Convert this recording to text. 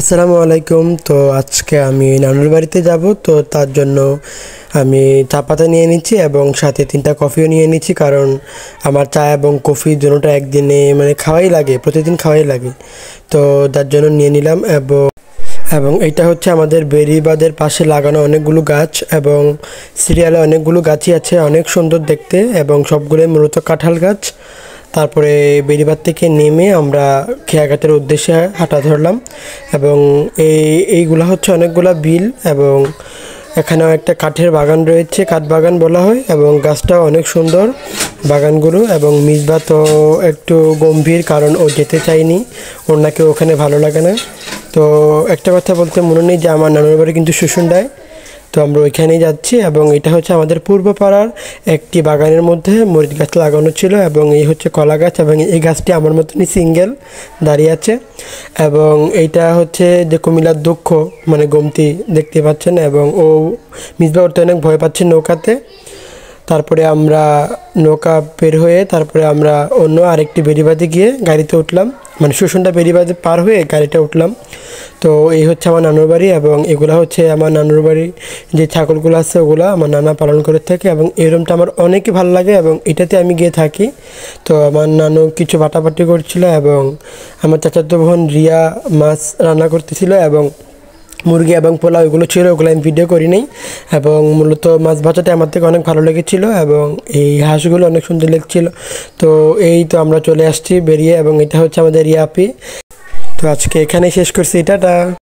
আসসালামু আলাইকুম। তো আজকে আমি নানুর বাড়িতে যাব, তো তার জন্য আমি চা পাতা নিয়ে নিচ্ছি এবং সাথে 3টা কফিও নিয়ে নিচ্ছি, কারণ আমার চা এবং কফি দুটোটা একদিনে খাওয়াই লাগে, প্রতিদিন খাওয়াই লাগে। তো তার জন্য নিয়ে নিলাম। এবং এইটা হচ্ছে আমাদের বেড়িবাঁধের পাশে লাগানো অনেকগুলো গাছ, এবং সিরিয়ালে অনেকগুলো গাছই আছে, অনেক সুন্দর দেখতে, এবং সবগুলোই মূলত কাঁঠাল গাছ। তারপরে বেড়িবাঁধ থেকে নেমে আমরা খেয়াঘাটের উদ্দেশ্যে হাঁটা ধরলাম, এবং এইগুলা হচ্ছে অনেকগুলা বিল, এবং এখানেও একটা কাঠের বাগান রয়েছে, কাঠ বাগান বলা হয়, এবং গাছটাও অনেক সুন্দর বাগানগুলো। এবং মিসবা তো একটু গম্ভীর, কারণ ও যেতে চায়নি, ওর নাকি ওখানে ভালো লাগে না। তো একটা কথা বলতে মনে নেই যে আমার নানুর বাড়ি কিন্তু শুশুন্ডায়, তো আমরা ওইখানেই যাচ্ছি। এবং এটা হচ্ছে আমাদের পূর্ব পাড়ার একটি বাগানের মধ্যে মরিচ গাছ লাগানো ছিল, এবং এই হচ্ছে কলা গাছ, এবং এই গাছটি আমার মতনই সিঙ্গেল দাঁড়িয়ে আছে। এবং এইটা হচ্ছে যে কুমিল্লার দুঃখ, গোমতি দেখতে পাচ্ছেন, এবং ও মিসবা উঠতে অনেক ভয় পাচ্ছে নৌকাতে। তারপরে আমরা নৌকা বের হয়ে তারপরে আমরা অন্য আরেকটি বেড়িবাঁধে গিয়ে গাড়িতে উঠলাম, শুশুন্ডা বেড়িবাঁধে পার হয়ে গাড়িটা উঠলাম। তো এই হচ্ছে আমার নানুর বাড়ি, এবং এগুলা হচ্ছে আমার নানুর বাড়ি, যে ছাগলগুলো আছে ওগুলা আমার নানা পালন করে থাকে, এবং এই রুমটা আমার অনেকই ভালো লাগে, এবং এটাতে আমি গিয়ে থাকি। তো আমার নানু কিছু বাটাবাটি করছিল, এবং আমার চাচাতো বোন রিয়া মাছ রান্না করতেছিল, এবং মুরগি এবং পোলাও এগুলো ছিল, ওগুলো আমি ভিডিও করি নাই। এবং মূলত মাছ ভাজাটা আমার থেকে অনেক ভালো লেগেছিল, এবং এই হাঁসগুলো অনেক সুন্দর লেগেছিল। তো এই তো আমরা চলে আসছি বেরিয়ে, এবং এটা হচ্ছে আমাদের ইয়াপি। তো আজকে এখানেই শেষ করছি, টাটা।